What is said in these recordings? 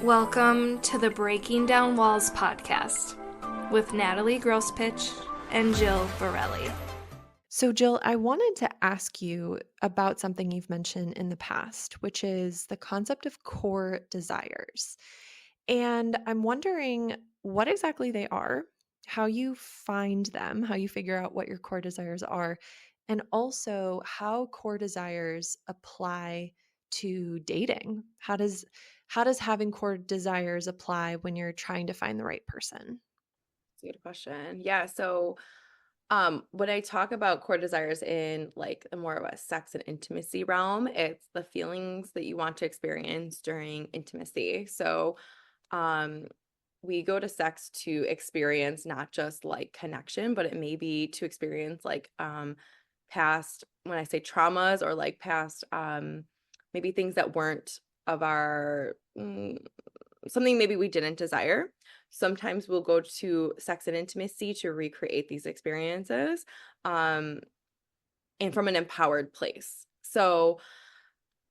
Welcome to the Breaking Down Walls podcast with Natalie Grospitch and Jill Barrile. So, Jill, I wanted to ask you about something you've mentioned in the past, which is the concept of core desires. And I'm wondering what exactly they are, how you find them, how you figure out what your core desires are, and also how core desires apply to dating. How does having core desires apply when you're trying to find the right person? That's a good question. Yeah. So, when I talk about core desires in like a more of a sex and intimacy realm, it's the feelings that you want to experience during intimacy. So, um, we go to sex to experience not just like connection, but it may be to experience like past, when I say traumas or like past maybe things that weren't of our something maybe we didn't desire. Sometimes we'll go to sex and intimacy to recreate these experiences, um, and from an empowered place. So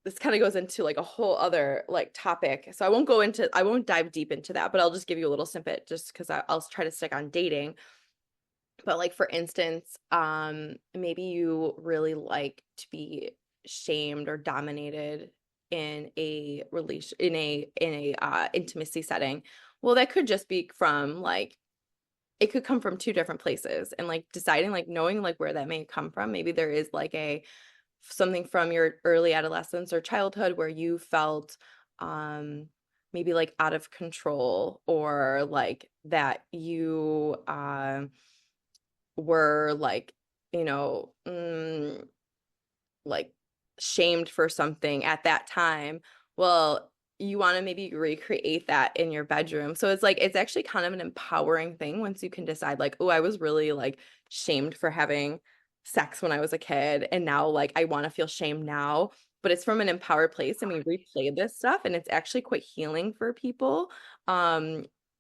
this kind of goes into like a whole other like topic. So I won't dive deep into that, but I'll just give you a little snippet just because I'll try to stick on dating. But like for instance, maybe you really like to be shamed or dominated in a relation in a intimacy setting. Well, that could just be from like it could come from two different places, and like deciding like knowing like where that may come from. Maybe there is like a something from your early adolescence or childhood where you felt um maybe like out of control, or like that you were like, you know, like shamed for something at that time. Well, you want to maybe recreate that in your bedroom. So it's like it's actually kind of an empowering thing once you can decide like, oh, I was really like shamed for having sex when I was a kid, and now like I want to feel shame now. But it's from an empowered place, and we replay this stuff, and it's actually quite healing for people.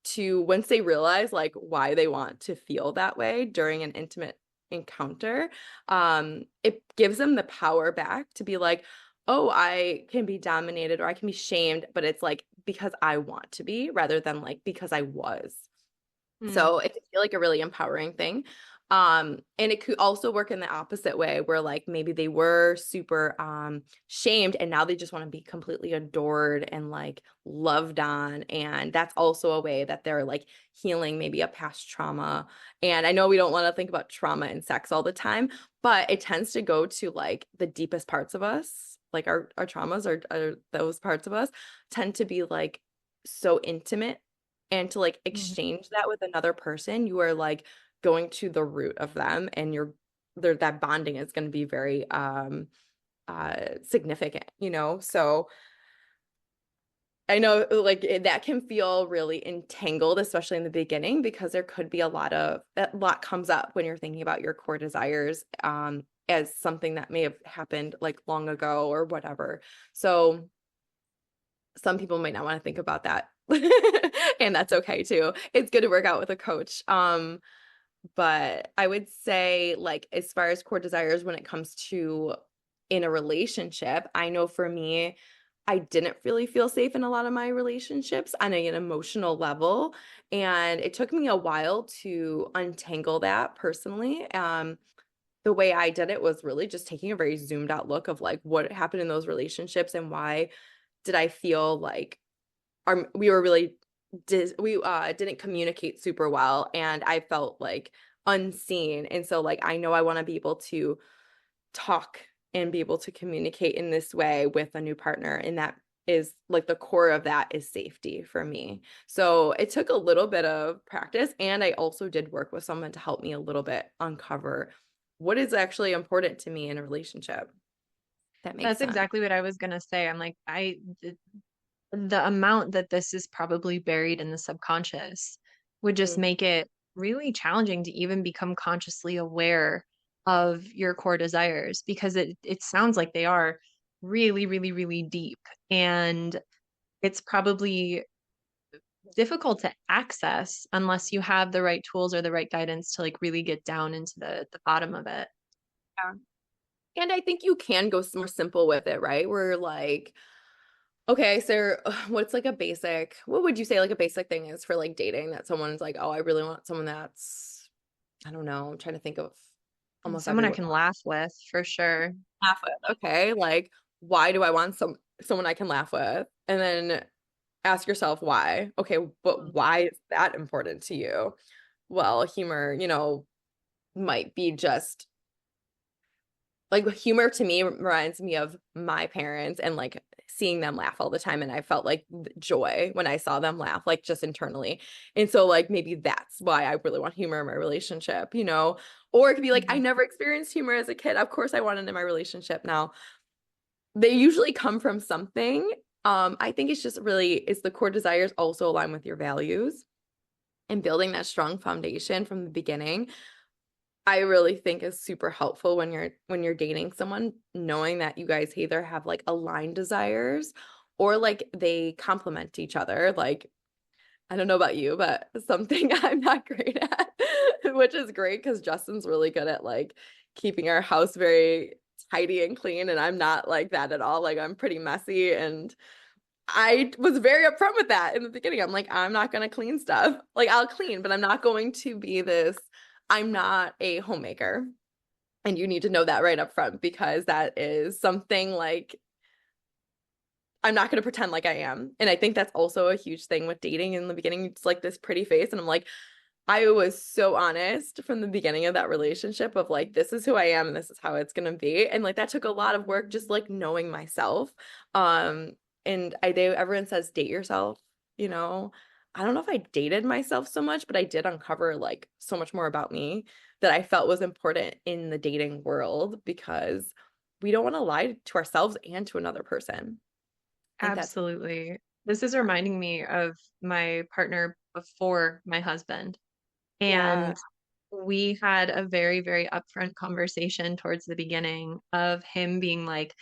To once they realize like why they want to feel that way during an intimate encounter, it gives them the power back to be like, oh, I can be dominated or I can be shamed, but it's like because I want to be rather than like because I was. So it can feel like a really empowering thing. And it could also work in the opposite way where like maybe they were super shamed, and now they just want to be completely adored and like loved on. And that's also a way that they're like healing maybe a past trauma. And I know we don't want to think about trauma and sex all the time, but it tends to go to like the deepest parts of us. Like our traumas are those parts of us tend to be like so intimate, and to like Mhm. exchange that with another person, you are like going to the root of them, and you're there, that bonding is going to be very significant, you know? So I know like that can feel really entangled, especially in the beginning, because there could be a lot comes up when you're thinking about your core desires as something that may have happened like long ago or whatever. So some people might not want to think about that. And that's okay too. It's good to work out with a coach. But I would say like as far as core desires when it comes to in a relationship, I know for me, I didn't really feel safe in a lot of my relationships on an emotional level. And it took me a while to untangle that personally. The way I did it was really just taking a very zoomed out look of like what happened in those relationships and why did I feel like we were really didn't communicate super well, and I felt like unseen. And so like I know I want to be able to talk and be able to communicate in this way with a new partner, and that is like the core of that is safety for me. So it took a little bit of practice, and I also did work with someone to help me a little bit uncover what is actually important to me in a relationship. That makes That's sense. exactly what I was gonna say. I'm like, the amount that this is probably buried in the subconscious would just Mhm. make it really challenging to even become consciously aware of your core desires because it sounds like they are really, really, really deep. And it's probably difficult to access unless you have the right tools or the right guidance to like really get down into the bottom of it. Yeah. And I think you can go more simple with it, right? Where like Okay, so what's like a basic, what would you say like a basic thing is for like dating that someone's like, oh, I really want someone that's, I don't know, I'm trying to think of almost Someone I everyone can laugh with for sure. laugh with. Okay, like why do I want someone I can laugh with? And then ask yourself why. Okay, but why is that important to you? Well, humor, might be just like humor to me reminds me of my parents and like seeing them laugh all the time. And I felt like joy when I saw them laugh, like just internally. And so, like, maybe that's why I really want humor in my relationship, Or it could be like, I Mhm. never experienced humor as a kid. Of course, I want it in my relationship now. They usually come from something. I think it's just really, it's the core desires also align with your values and building that strong foundation from the beginning. I really think is super helpful when you're dating someone, knowing that you guys either have like aligned desires or like they complement each other. Like, I don't know about you, but something I'm not great at, which is great because Justin's really good at like keeping our house very tidy and clean, and I'm not like that at all. Like, I'm pretty messy, and I was very upfront with that in the beginning. I'm like, I'm not going to clean stuff. Like, I'll clean, but I'm not going to be this. I'm not a homemaker. And you need to know that right up front because that is something like I'm not going to pretend like I am. And I think that's also a huge thing with dating in the beginning. It's like this pretty face. And I'm like, I was so honest from the beginning of that relationship of like, this is who I am and this is how it's going to be. And like, that took a lot of work, just like knowing myself. Um, and everyone says date yourself, you know. I don't know if I dated myself so much, but I did uncover like so much more about me that I felt was important in the dating world because we don't want to lie to ourselves and to another person. I think that's Absolutely. This is reminding me of my partner before my husband. yeah, And we had a very, very upfront conversation towards the beginning of him being like,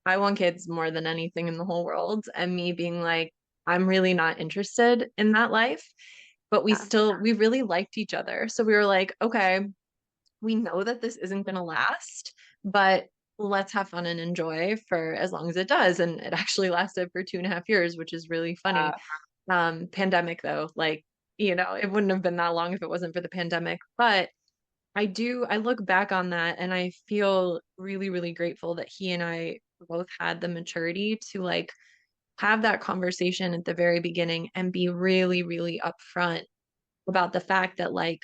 I want kids more than anything in the whole world. And me being like, I'm really not interested in that life. But yeah, we really liked each other. So we were like, okay, we know that this isn't going to last, but let's have fun and enjoy for as long as it does. And it actually lasted for 2.5 years, which is really funny. Pandemic though, like, it wouldn't have been that long if it wasn't for the pandemic. But I look back on that and I feel really, really grateful that he and I both had the maturity to like have that conversation at the very beginning and be really, really upfront about the fact that like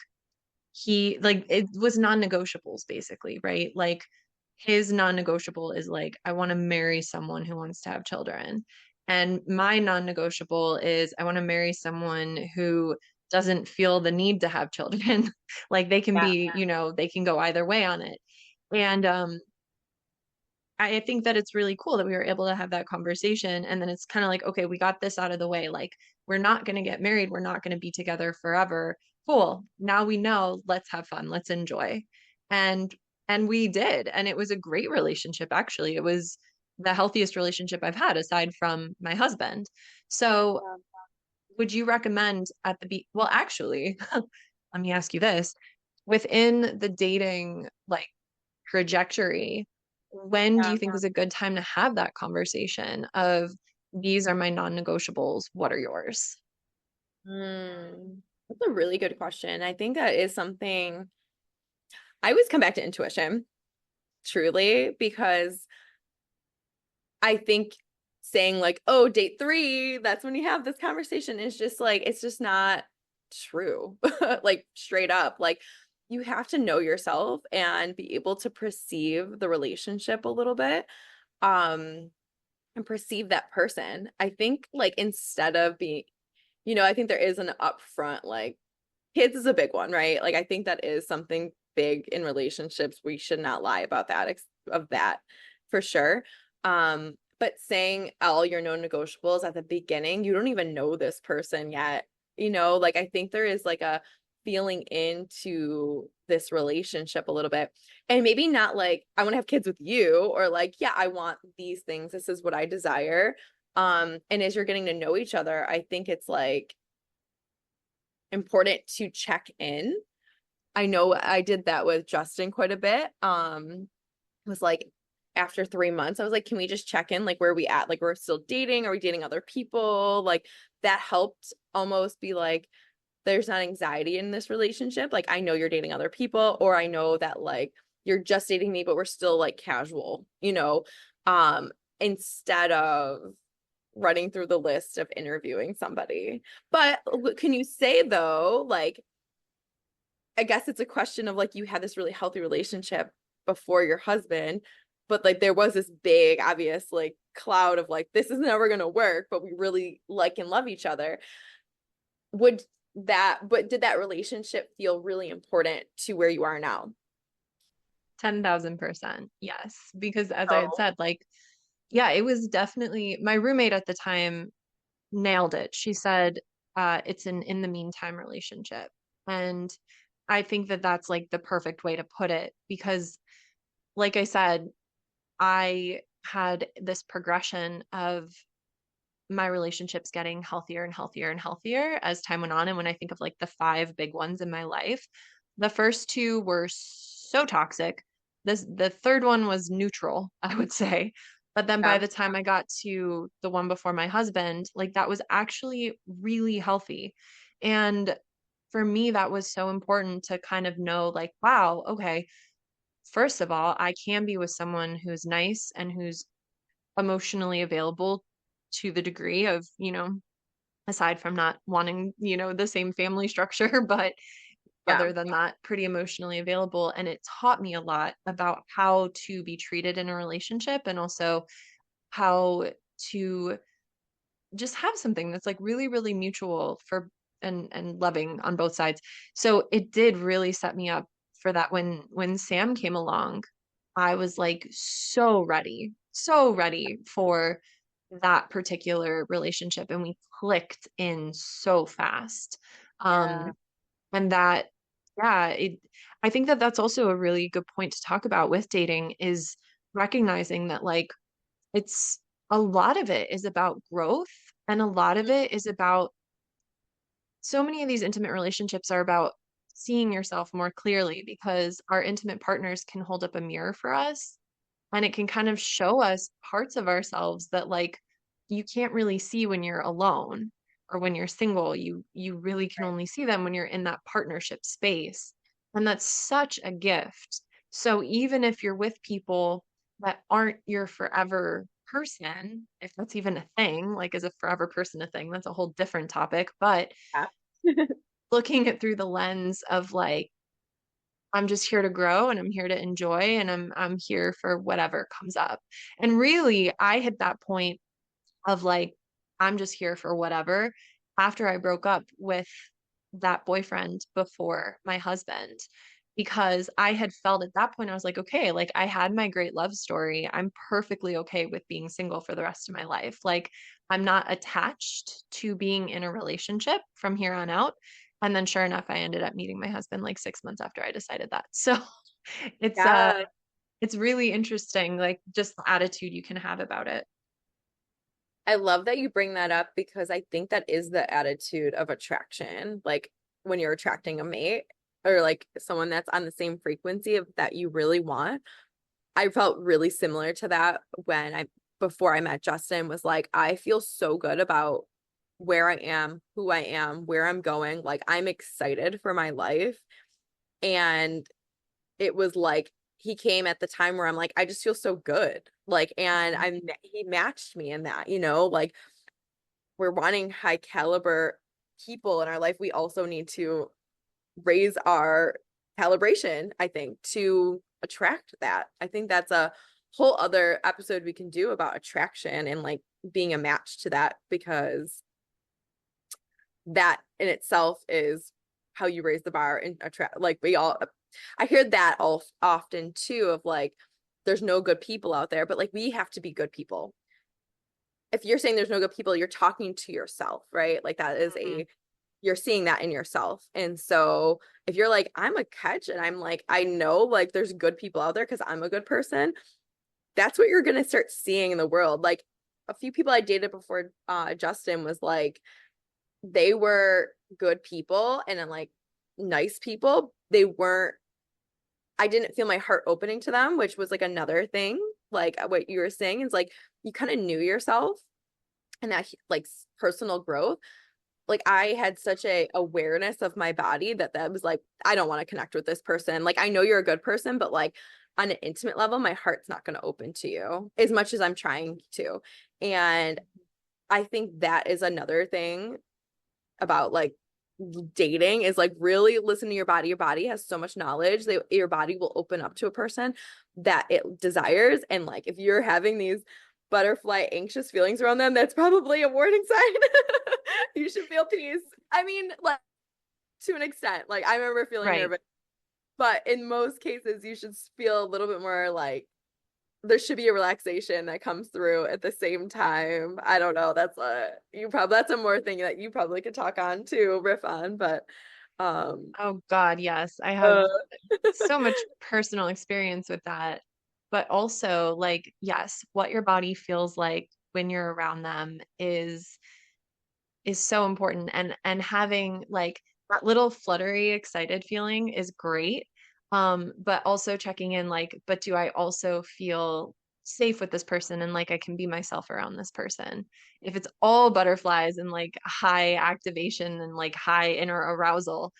it was non-negotiables basically, right? Like his non-negotiable is like, I want to marry someone who wants to have children. And my non-negotiable is I want to marry someone who doesn't feel the need to have children. Like they can yeah. be, they can go either way on it. And I think that it's really cool that we were able to have that conversation. And then it's kind of like, okay, we got this out of the way. Like, we're not going to get married. We're not going to be together forever. Cool. Now we know, let's have fun. Let's enjoy. And and we did. And it was a great relationship, actually. It was the healthiest relationship I've had aside from my husband. So would you recommend well, actually, let me ask you this. Within the dating like trajectory, when do Yeah. you think is a good time to have that conversation of these are my non-negotiables, what are yours? That's a really good question. I think that is something I always come back to intuition, truly, because I think saying like, oh, date three, that's when you have this conversation is just like, it's just not true. Like straight up. Like you have to know yourself and be able to perceive the relationship a little bit. Um, and perceive that person. I think like instead of being, I think there is an upfront like kids is a big one, right? Like I think that is something big in relationships. We should not lie about that for sure. But saying all your non-negotiables at the beginning, you don't even know this person yet. Like I think there is like a feeling into this relationship a little bit. And maybe not like I want to have kids with you or like, yeah, I want these things. This is what I desire. And as you're getting to know each other, I think it's like important to check in. I know I did that with Justin quite a bit. Was like after 3 months, I was like, can we just check in? Like, where are we at? Like, we're still dating? Are we dating other people? Like, that helped almost be like, there's not anxiety in this relationship. Like, I know you're dating other people, or I know that like you're just dating me, but we're still like casual, instead of running through the list of interviewing somebody. But can you say though, like, I guess it's a question of like, you had this really healthy relationship before your husband, but like there was this big obvious like cloud of like, this is never going to work, but we really like and love each other. But did that relationship feel really important to where you are now? 10,000%. Yes. Because as I had Oh, said, like, yeah, it was definitely my roommate at the time nailed it. She said, it's an in the meantime relationship. And I think that that's like the perfect way to put it because, like I said, I had this progression of my relationships getting healthier and healthier and healthier as time went on. And when I think of like the five big ones in my life, the first two were so toxic. The third one was neutral, I would say. But then by yeah. the time I got to the one before my husband, like that was actually really healthy. And for me, that was so important to kind of know, like, wow, okay, first of all, I can be with someone who's nice and who's emotionally available to the degree of, aside from not wanting, the same family structure, but Yeah. other than that, pretty emotionally available. And it taught me a lot about how to be treated in a relationship and also how to just have something that's like really, really mutual for and loving on both sides. So it did really set me up for that when Sam came along. I was like so ready for that particular relationship and we clicked in so fast. Yeah. Um and that yeah, I think that that's also a really good point to talk about with dating is recognizing that like it's a lot of it is about growth and a lot of it is about so many of these intimate relationships are about seeing yourself more clearly because our intimate partners can hold up a mirror for us and it can kind of show us parts of ourselves that like you can't really see when you're alone or when you're single. You really can only see them when you're in that partnership space. And that's such a gift. So even if you're with people that aren't your forever person, if that's even a thing, like is a forever person a thing, that's a whole different topic. But Yeah. looking at through the lens of like I'm just here to grow and I'm here to enjoy and I'm here for whatever comes up. And really, I hit that point of like I'm just here for whatever after I broke up with that boyfriend before my husband because I had felt at that point I was like okay, like I had my great love story. I'm perfectly okay with being single for the rest of my life. Like I'm not attached to being in a relationship from here on out. And then sure enough, I ended up meeting my husband like 6 months after I decided that. So it's Yeah. it's really interesting, like just the attitude you can have about it. I love that you bring that up because I think that is the attitude of attraction. Like when you're attracting a mate or like someone that's on the same frequency of that you really want. I felt really similar to that when before I met Justin was like, I feel so good about where I am, who I am, where I'm going. Like I'm excited for my life. And it was like he came at the time where I'm like, I just feel so good. Like, and he matched me in that, like we're wanting high caliber people in our life. We also need to raise our calibration, I think, to attract that. I think that's a whole other episode we can do about attraction and like being a match to that because that in itself is how you raise the bar and attract like I hear that all often too of like there's no good people out there but like we have to be good people. If you're saying there's no good people, you're talking to yourself, right? Like that is Mhm. you're seeing that in yourself. And so if you're like I'm a catch and I'm like I know like there's good people out there because I'm a good person, that's what you're going to start seeing in the world. Like a few people I dated before Justin was like they were good people and like nice people. They weren't, I didn't feel my heart opening to them, which was like another thing. like what you were saying is like you kind of knew yourself and that like personal growth. Like I had such a awareness of my body that was like, I don't want to connect with this person. Like I know you're a good person, but like on an intimate level, my heart's not going to open to you as much as I'm trying to. And I think that is another thing about like dating is like really listen to your body. Your body has so much knowledge that your body will open up to a person that it desires. And like if you're having these butterfly anxious feelings around them, that's probably a warning sign. You should feel peace. I mean, like to an extent, like I remember feeling Right. nervous, but in most cases, you should feel a little bit more like there should be a relaxation that comes through at the same time. I don't know. That's a more thing that you probably could talk on too, riff on, but Oh God, yes. I have uh, so much personal experience with that. But also, like, yes, what your body feels like when you're around them is so important, and having like that little fluttery excited feeling is great, but also checking in like, but do I also feel safe with this person and like I can be myself around this person? If it's all butterflies and like high activation and like high inner arousal,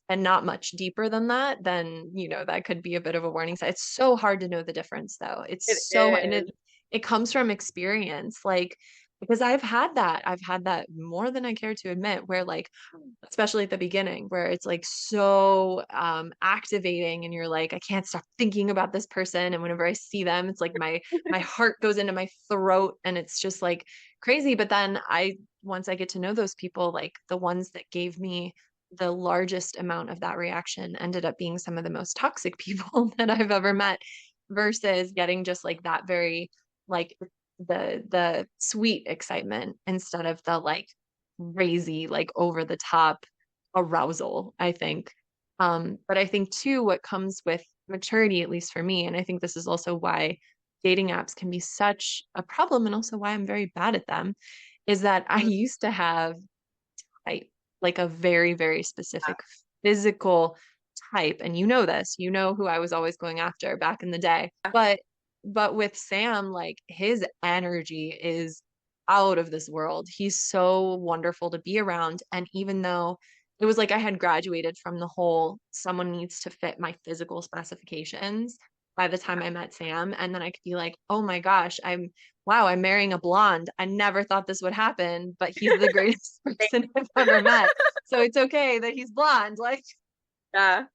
and not much deeper than that, then that could be a bit of a warning sign. It's so hard to know the difference though. it It's so, and is. it comes from experience. Like, because I've had that more than I care to admit, where like, especially at the beginning, where it's like so activating and you're like, I can't stop thinking about this person. And whenever I see them, it's like my heart goes into my throat and it's just like crazy. But then once I get to know those people, like the ones that gave me the largest amount of that reaction ended up being some of the most toxic people that I've ever met, versus getting just like that very like the sweet excitement instead of the like crazy like over the top arousal, I think. But I think too what comes with maturity, at least for me, and I think this is also why dating apps can be such a problem and also why I'm very bad at them, is that I used to have type, like a very, very specific physical type. And you know this, you know who I was always going after back in the day. But with Sam, like his energy is out of this world. He's so wonderful to be around. And even though it was like I had graduated from the whole someone needs to fit my physical specifications by the time I met Sam, and then I could be like, oh my gosh, wow, I'm marrying a blonde. I never thought this would happen, but he's the greatest person I've ever met. So it's okay that he's blonde. Like, Yeah.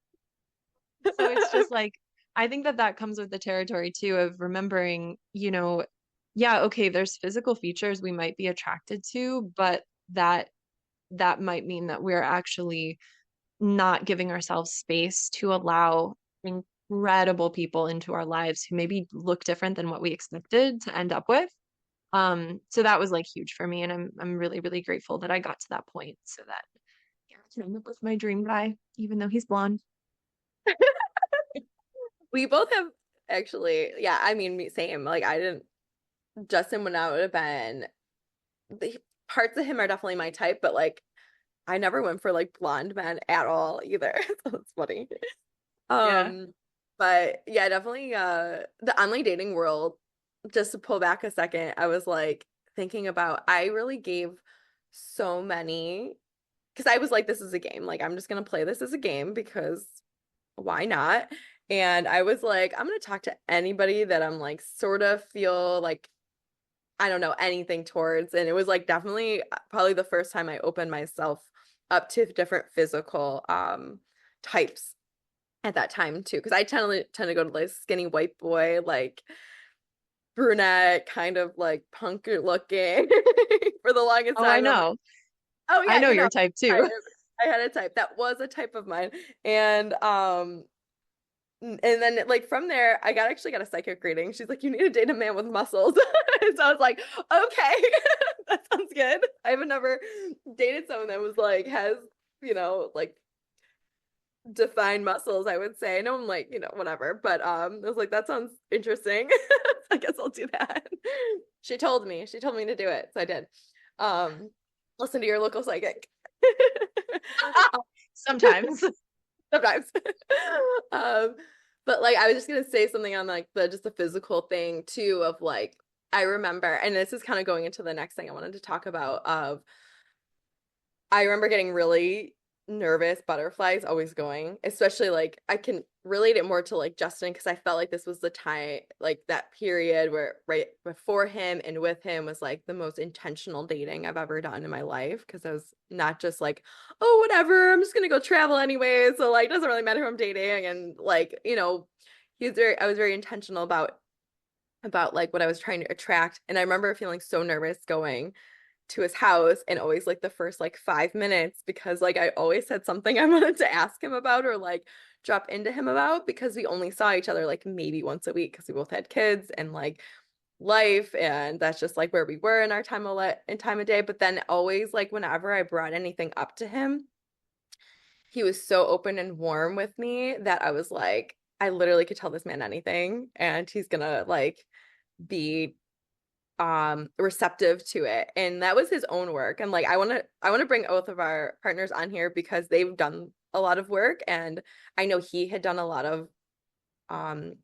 so it's just like, I think that comes with the territory too of remembering, yeah, okay, there's physical features we might be attracted to, but that might mean that we're actually not giving ourselves space to allow incredible people into our lives who maybe look different than what we expected to end up with. So that was like huge for me, and I'm really, really grateful that I got to that point so that yeah, I can end up with my dream guy, even though he's blonde. We both have actually, yeah, I mean, same. Like I didn't Justin would not would have been the parts of him are definitely my type, but like I never went for like blonde men at all either. So that's funny. Yeah. But yeah, definitely the online dating world, just to pull back a second, I was like thinking about I really gave so many because I was like, this is a game. Like I'm just gonna play this as a game because why not? And I was like, I'm gonna talk to anybody that I'm like sort of feel like I don't know anything towards. And it was like definitely probably the first time I opened myself up to different physical types at that time too. Because I tend to go to like skinny white boy, like brunette, kind of like punk looking for the longest Oh, I time. I'm like, know. oh I yeah, know you know, your type type. too. I had a type that was a type of mine. And then like from there, actually got a psychic reading. She's like, you need to date a man with muscles. So I was like, okay, that sounds good. I haven't never dated someone that was like has, like defined muscles, I would say. I know I'm like, whatever. But I was like, that sounds interesting. I guess I'll do that. She told me to do it. So I did. Um, listen to your local psychic. Sometimes. Sometimes. um, But like I was just gonna say something on like the physical thing too of like I remember, and this is kind of going into the next thing I wanted to talk about of I remember getting really nervous, butterflies always going, especially like I can relate it more to like Justin because I felt like this was the time, like that period where right before him and with him was like the most intentional dating I've ever done in my life because I was not just like, oh, whatever, I'm just gonna go travel anyway. So like, it doesn't really matter who I'm dating. And like, I was very intentional about like what I was trying to attract. And I remember feeling so nervous going to his house and always like the first like 5 minutes because like I always had something I wanted to ask him about or like drop into him about because we only saw each other like maybe once a week because we both had kids and like life and that's just like where we were in our time of day. But then always like whenever I brought anything up to him, he was so open and warm with me that I was like, I literally could tell this man anything and he's gonna like be receptive to it. And that was his own work. And like I want to bring both of our partners on here because they've done a lot of work and I know he had done a lot of um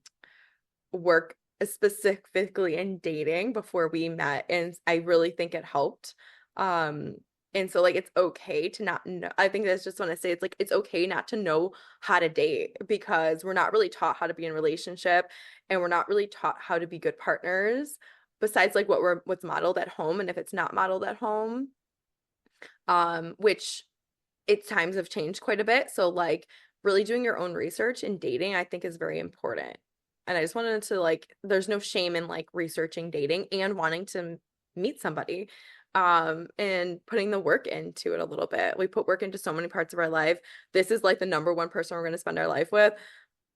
work specifically in dating before we met and I really think it helped. Um and so like it's okay to not know. I think that's just want to say it's like it's okay not to know how to date because we're not really taught how to be in a relationship and we're not really taught how to be good partners besides like what's modeled at home. And if it's not modeled at home, which its times have changed quite a bit. So like really doing your own research in dating, I think is very important. And I just wanted to like, there's no shame in like researching dating and wanting to meet somebody, and putting the work into it a little bit. We put work into so many parts of our life. This is like the number one person we're going to spend our life with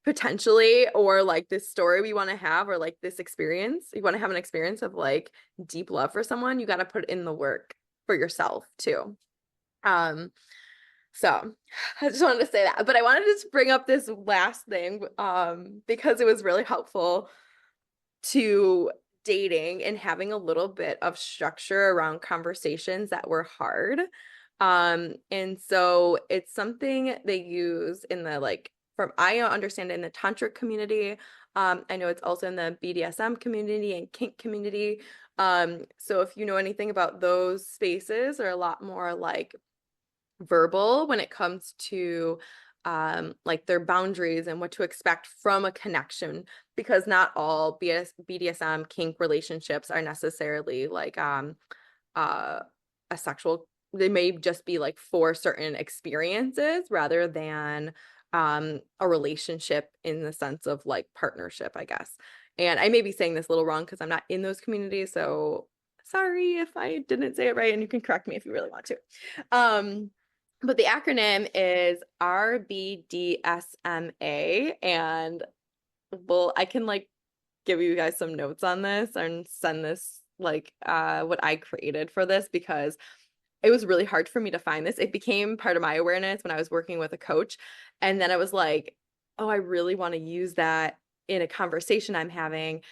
potentially, or like this story we want to have, or like this experience. You want to have an experience of like deep love for someone, you got to put in the work for yourself too. Um, so I just wanted to say that, but I wanted to just bring up this last thing, because it was really helpful to dating and having a little bit of structure around conversations that were hard. And so it's something they use in the like, from I understand it in the tantric community. I know it's also in the BDSM community and kink community. So if you know anything about those spaces, are a lot more like verbal when it comes to like their boundaries and what to expect from a connection because not all BDSM kink relationships are necessarily like uh a sexual, they may just be like for certain experiences rather than a relationship in the sense of like partnership, I guess. And I may be saying this a little wrong because I'm not in those communities, so sorry if I didn't say it right and you can correct me if you really want to. But the acronym is RBDSMA, and well, I can like give you guys some notes on this and send this like what I created for this because it was really hard for me to find this. It became part of my awareness when I was working with a coach. And then I was like, oh, I really want to use that in a conversation I'm having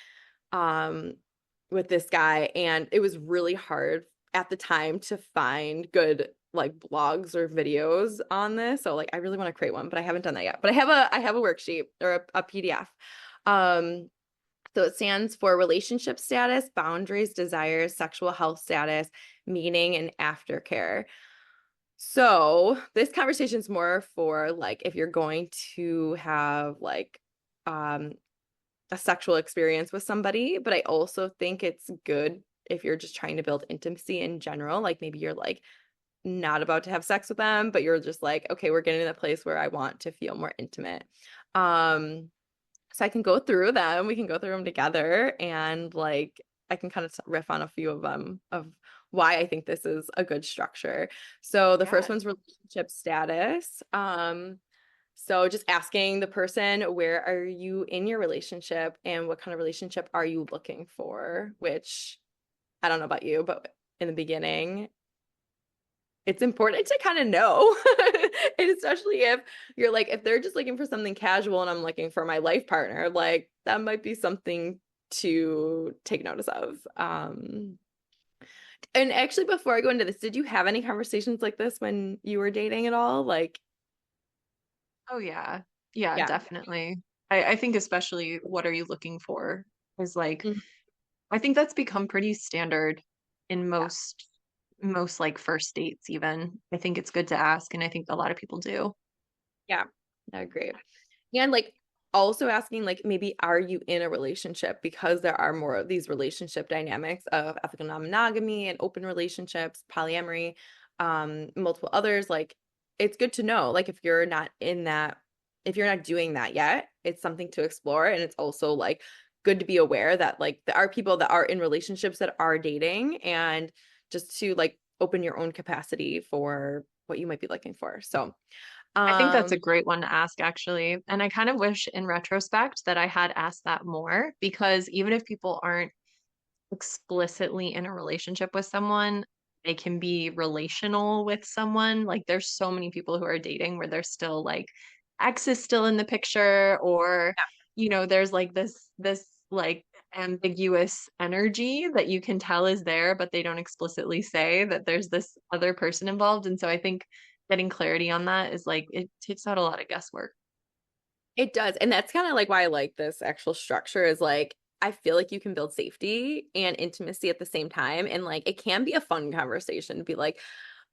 with this guy. And it was really hard at the time to find good like blogs or videos on this. So like I really want to create one, but I haven't done that yet. But I have a worksheet or a PDF. So it stands for relationship status, boundaries, desires, sexual health status, meaning, and aftercare. So this conversation is more for like if you're going to have like a sexual experience with somebody, but I also think it's good if you're just trying to build intimacy in general. Like maybe you're like not about to have sex with them, but you're just like, okay, we're getting to the place where I want to feel more intimate. So I can go through them. We can go through them together and like I can kind of riff on a few of them of why I think this is a good structure. So the first one's relationship status. So just asking the person, where are you in your relationship and what kind of relationship are you looking for? Which I don't know about you, but in the beginning, it's important to kind of know. And especially if you're like, if they're just looking for something casual and I'm looking for my life partner, like that might be something to take notice of. And actually, before I go into this, did you have any conversations like this when you were dating at all? Like, Oh yeah. Yeah, yeah, definitely. I think especially what are you looking for is like, Mhm. I think that's become pretty standard in Yeah. most like first dates even. I think it's good to ask, and I think a lot of people do. Yeah, I agree. And like also asking like maybe are you in a relationship because there are more of these relationship dynamics of ethical non-monogamy and open relationships, polyamory, multiple others. Like it's good to know like if you're not in that, if you're not doing that yet, it's something to explore. And it's also like good to be aware that like there are people that are in relationships that are dating and just to like open your own capacity for what you might be looking for. So I think that's um a great one to ask, actually. And I kind of wish in retrospect that I had asked that more because even if people aren't explicitly in a relationship with someone, they can be relational with someone. Like there's so many people who are dating where they're still like ex is still in the picture or there's like this like ambiguous energy that you can tell is there, but they don't explicitly say that there's this other person involved. And so I think getting clarity on that is like it takes out a lot of guesswork. It does. And that's kind of like why I like this actual structure is like I feel like you can build safety and intimacy at the same time. And like it can be a fun conversation to be like,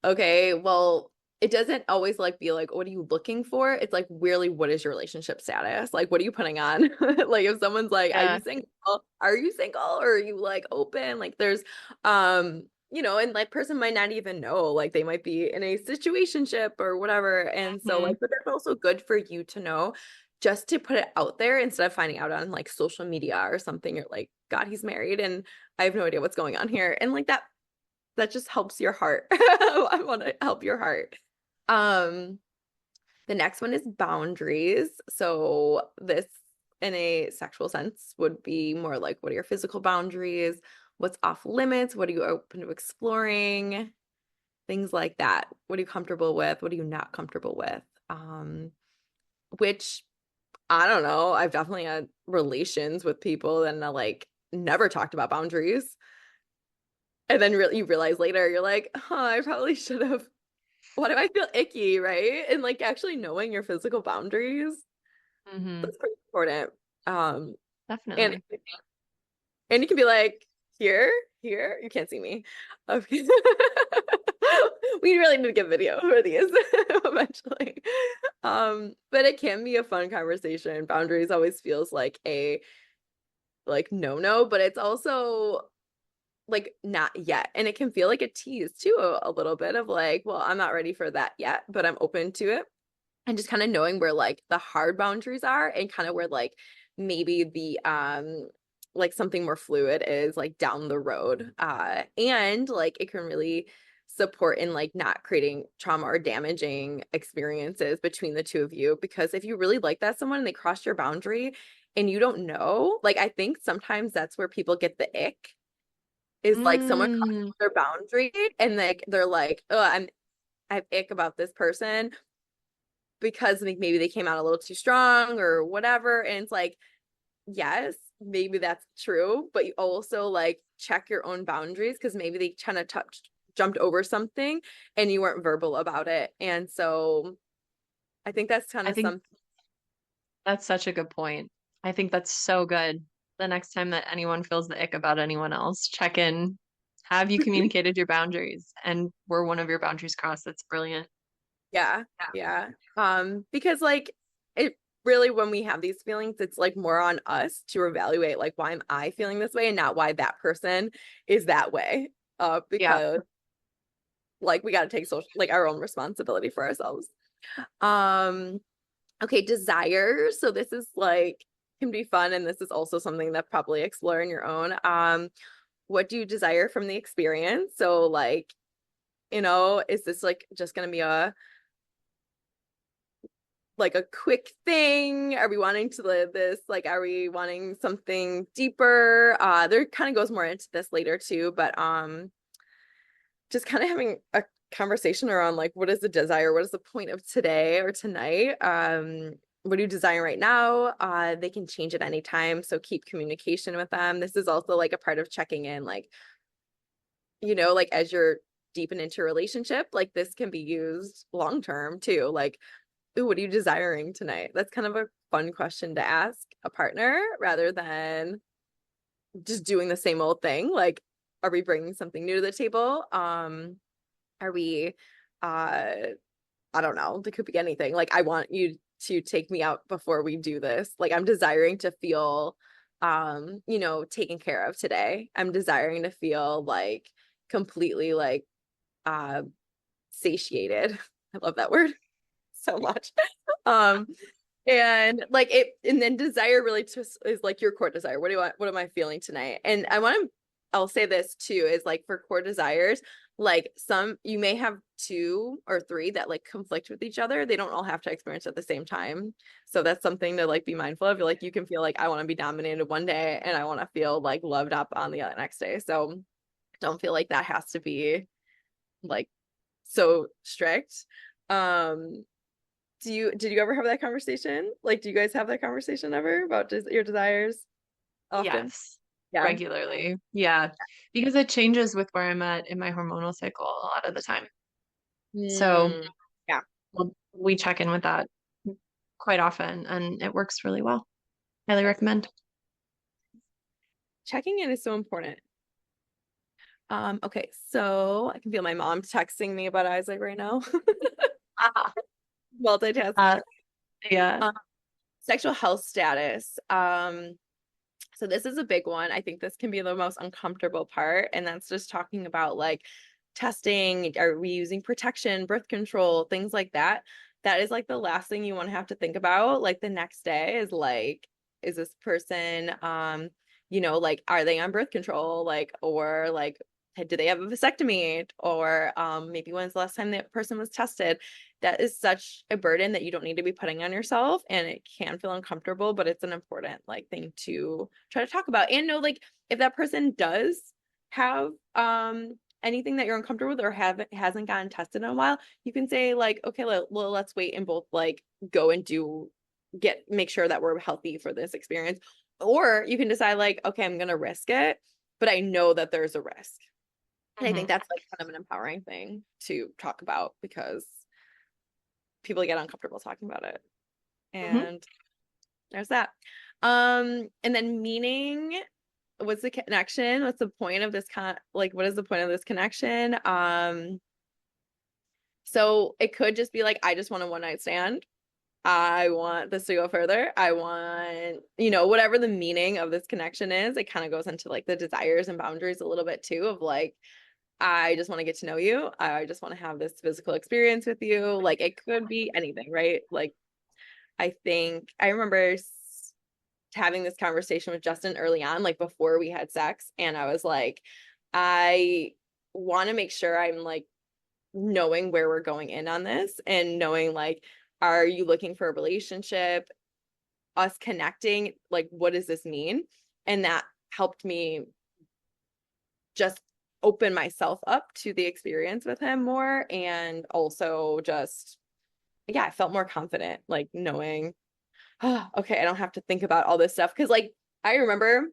okay, well, it doesn't always like be like, what are you looking for? It's like really what is your relationship status? Like what are you putting on? Like if someone's like, are you Yeah. single? Are you single? Or are you like open? Like there's and like person might not even know, like they might be in a situationship or whatever. And so like, Mhm. but that's also good for you to know just to put it out there instead of finding out on like social media or something. You're like, God, he's married and I have no idea what's going on here. And like that just helps your heart. I want to help your heart. Um, the next one is boundaries. So this in a sexual sense would be more like what are your physical boundaries? What's off limits? What are you open to exploring? Things like that. What are you comfortable with? What are you not comfortable with? Which I don't know. I've definitely had relations with people and like never talked about boundaries. And then you realize later, you're like, huh, I probably should have. Why do I feel icky, right? And like actually knowing your physical boundaries, Mhm. that's pretty important. Um, and Definitely. and you can be like, here, here, you can't see me. Okay. We really need to get video for these eventually. But it can be a fun conversation. Boundaries always feels like a like no, but it's also like not yet. And it can feel like a tease too, a little bit of like, well, I'm not ready for that yet, but I'm open to it. And just kind of knowing where like the hard boundaries are and kind of where like maybe the like something more fluid is like down the road. And like it can really support in like not creating trauma or damaging experiences between the two of you because if you really like that someone and they cross your boundary and you don't know, like I think sometimes that's where people get the ick is like someone crosses Mm. their boundary and like they're like, oh, I have ick about this person because like maybe they came out a little too strong or whatever. And it's like, yes, maybe that's true, but you also like check your own boundaries because maybe they kind of jumped over something and you weren't verbal about it. And so I think that's kind I of think some, that's such a good point. I think that's so good. The next time that anyone feels the ick about anyone else, check in. Have you communicated your boundaries? And were one of your boundaries crossed? That's brilliant. yeah, yeah. Because like it really when we have these feelings, it's like more on us to evaluate like why am I feeling this way and not why that person is that way. Yeah. Because like we got to take social like our own responsibility for ourselves. Um, okay, desires. So this is like can be fun, and this is also something that probably explore in your own. What do you desire from the experience? So like, is this like just gonna be a like a quick thing? Are we wanting to live this? Like, are we wanting something deeper? There kind of goes more into this later too, but just kind of having a conversation around like what is the desire, what is the point of today or tonight, what are you desiring right now? They can change at any time, so keep communication with them. This is also like a part of checking in, like like as you're deep and into a relationship, like this can be used long term too, like, ooh, what are you desiring tonight? That's kind of a fun question to ask a partner rather than just doing the same old thing. Like, are we bringing something new to the table? Are we, I don't know, it could be anything. Like, I want you to take me out before we do this. Like, I'm desiring to feel, taken care of today. I'm desiring to feel like completely like, uh, satiated. I love that word so much. Um, and like it, and then desire really just is like your core desire. What do you want? What am I feeling tonight? And I'll say this too, is like for core desires, like you may have 2 or 3 that like conflict with each other. They don't all have to experience at the same time. So that's something to like be mindful of. Like you can feel like I want to be dominated one day and I want to feel like loved up on the next day. So don't feel like that has to be like so strict. Did you ever have that conversation? Like, do you guys have that conversation ever about your desires often? Yes, Yeah. regularly. Yeah, because it changes with where I'm at in my hormonal cycle a lot of the time. So Mm, yeah. we check in with that quite often, and it works really well. Highly recommend. Checking in is so important. Okay, so I can feel my mom texting me about Isaac right now. Ah, Multitasking. yeah. Um, Sexual health status. So this is a big one. I think this can be the most uncomfortable part, and that's just talking about like testing, are we using protection, birth control, things like that. That is like the last thing you want to have to think about. Like the next day is like, is this person, like, are they on birth control? Like, or like, do they have a vasectomy? Or maybe when's the last time that person was tested? That is such a burden that you don't need to be putting on yourself, and it can feel uncomfortable, but it's an important like thing to try to talk about. And know like if that person does have anything that you're uncomfortable with or hasn't gotten tested in a while, you can say like, okay, well, let's wait and both like go and make sure that we're healthy for this experience. Or you can decide like, okay, I'm gonna risk it, but I know that there's a risk. And I think that's like kind of an empowering thing to talk about because people get uncomfortable talking about it. Mm-hmm. And there's that. And then meaning, what's the connection? What's the point of this what is the point of this connection? So it could just be like, I just want a one night stand. I want this to go further. I want, whatever the meaning of this connection is, it kind of goes into like the desires and boundaries a little bit too, of like, I just want to get to know you. I just want to have this physical experience with you. Like it could be anything, right? Like I think I remember having this conversation with Justin early on, like before we had sex. And I was like, I want to make sure I'm like knowing where we're going in on this and knowing like, are you looking for a relationship, us connecting? Like, what does this mean? And that helped me just open myself up to the experience with him more. And also just, yeah, I felt more confident, like knowing, oh, okay, I don't have to think about all this stuff. Cause like, I remember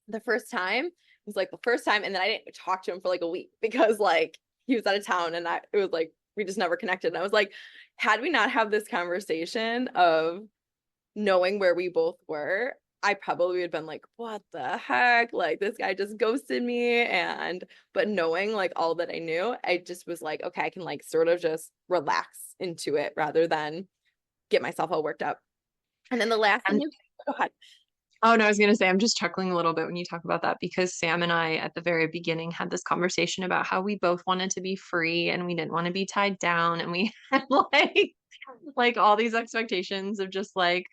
the first time, it was like the first time. And then I didn't talk to him for like a week because like he was out of town and it was like, we just never connected. And I was like, had we not have this conversation of knowing where we both were, I probably would have been like, what the heck? Like this guy just ghosted me. But knowing like all that I knew, I just was like, okay, I can like sort of just relax into it rather than get myself all worked up. And then the last thing is, go ahead. Oh, no, I was going to say, I'm just chuckling a little bit when you talk about that because Sam and I, at the very beginning, had this conversation about how we both wanted to be free and we didn't want to be tied down. And we had like all these expectations of just like,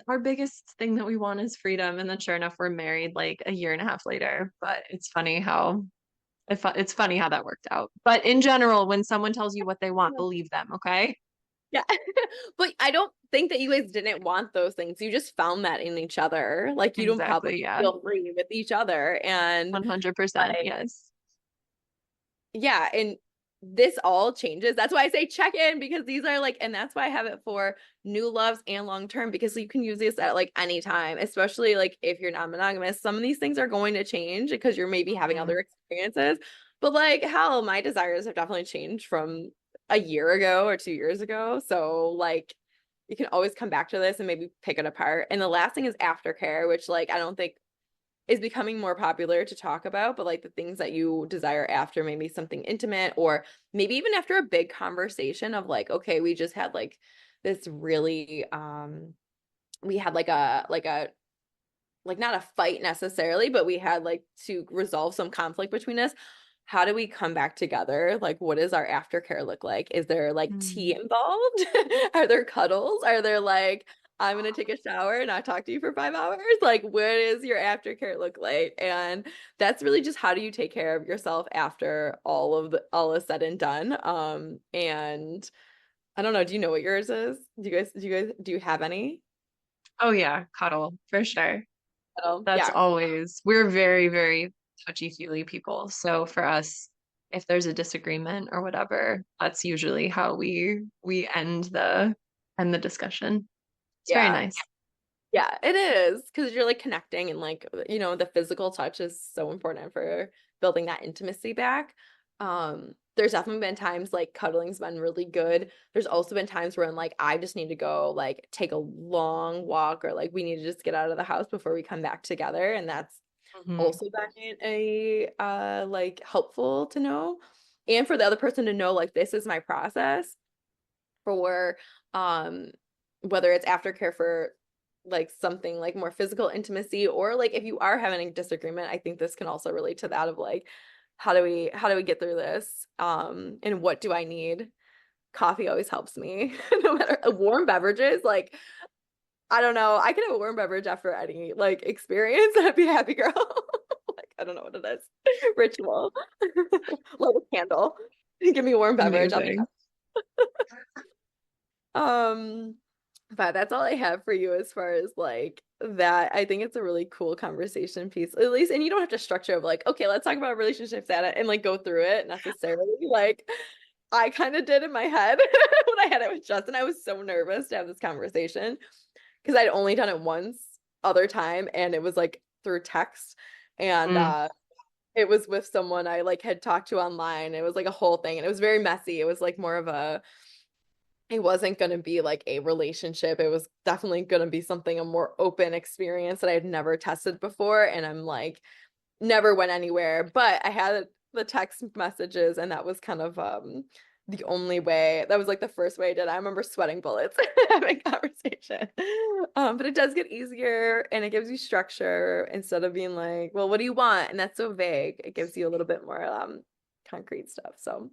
our biggest thing that we want is freedom. And then sure enough, we're married like a year and a half later. But it's funny how that worked out. But in general, when someone tells you what they want, believe them, okay? Yeah. But I don't think that you guys didn't want those things. You just found that in each other. Like you don't probably Exactly, yeah. feel free with each other. And 100%, yes. yeah, and this all changes. That's why I say check in, because these are like, and that's why I have it for new loves and long term, because you can use this at like any time, especially like if you're not monogamous. Some of these things are going to change because you're maybe having other experiences. But like, hell, my desires have definitely changed from a year ago or 2 years ago. So like, you can always come back to this and maybe pick it apart. And the last thing is aftercare, which like I don't think is becoming more popular to talk about, but like the things that you desire after maybe something intimate, or maybe even after a big conversation of like, okay, we just had like this really we had like not a fight necessarily, but we had like to resolve some conflict between us. How do we come back together? Like, what does our aftercare look like? Is there like tea involved? Are there cuddles? Are there like, I'm gonna take a shower and not talk to you for 5 hours? Like, what does your aftercare look like? And that's really just how do you take care of yourself after all is said and done. And I don't know, do you know what yours is? Do you have any? Oh yeah, cuddle for sure. That's Yeah. always, we're very, very touchy-feely people. So for us, if there's a disagreement or whatever, that's usually how we end the discussion. It's very Yeah. nice. Yeah, it is because you're like connecting and like the physical touch is so important for building that intimacy back. There's definitely been times like cuddling's been really good. There's also been times where I'm like I just need to go like take a long walk or like we need to just get out of the house before we come back together, and that's Mhm. also been a like helpful to know, and for the other person to know like this is my process for um whether it's aftercare for like something like more physical intimacy, or like if you are having a disagreement, I think this can also relate to that of like how do we get through this, and what do I need. Coffee always helps me. No matter warm beverages, like I don't know, I can have a warm beverage after any like experience and I'd be a happy girl. Like I don't know what it is. Ritual. Light a candle, give me a warm beverage, I'll be Amazing. Um, but that's all I have for you as far as like that. I think it's a really cool conversation piece, at least, and you don't have to structure of like, okay, let's talk about relationships at it and like go through it necessarily. Like I kind of did in my head when I had it with Justin. I was so nervous to have this conversation because I'd only done it once other time, and it was like through text, and Mm. it was with someone I like had talked to online. It was like a whole thing, and it was very messy. It was like more of a it wasn't going to be like a relationship. It was definitely going to be something a more open experience that I had never tested before. And I'm like, never went anywhere. But I had the text messages, and that was kind of the only way. That was like the first way I did. I remember sweating bullets having conversation. But it does get easier and it gives you structure instead of being like, well, what do you want? And that's so vague. It gives you a little bit more concrete stuff. So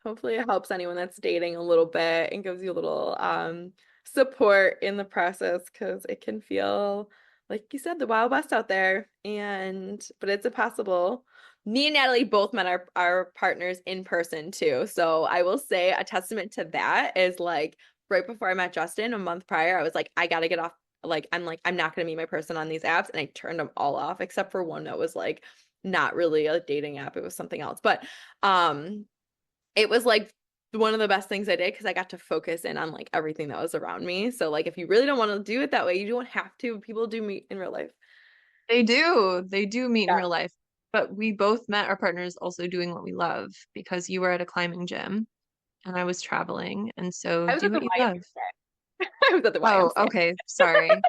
hopefully it helps anyone that's dating a little bit and gives you a little support in the process, because it can feel like you said the wild west out there, and but it's impossible. Me and Natalie both met our partners in person too, so I will say a testament to that is like right before I met Justin a month prior, I was like I gotta get off, like I'm not gonna meet my person on these apps, and I turned them all off except for one that was like not really a dating app, it was something else, but it was like one of the best things I did because I got to focus in on like everything that was around me. So like if you really don't want to do it that way, you don't have to. People do meet in real life. They do. They do meet in Yeah. real life. But we both met our partners also doing what we love because you were at a climbing gym and I was traveling. And so I was do at the what you love. YMCA. I was at the Oh, YMCA. okay. Sorry.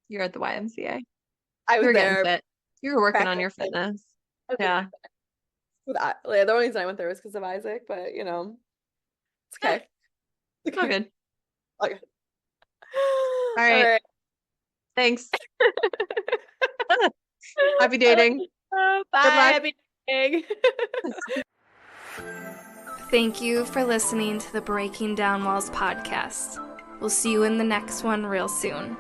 You're at the YMCA. I You was were getting there fit. You were working on your practicing. fitness. I was working Yeah. with like, the only reason I went there was because of Isaac, but it's Eh, okay. It's it's all okay. good. Okay. All All right. right. Thanks. Happy I love dating. you. Good Bye. luck. Happy dating. Thank you for listening to the Breaking Down Walls podcast. We'll see you in the next one real soon.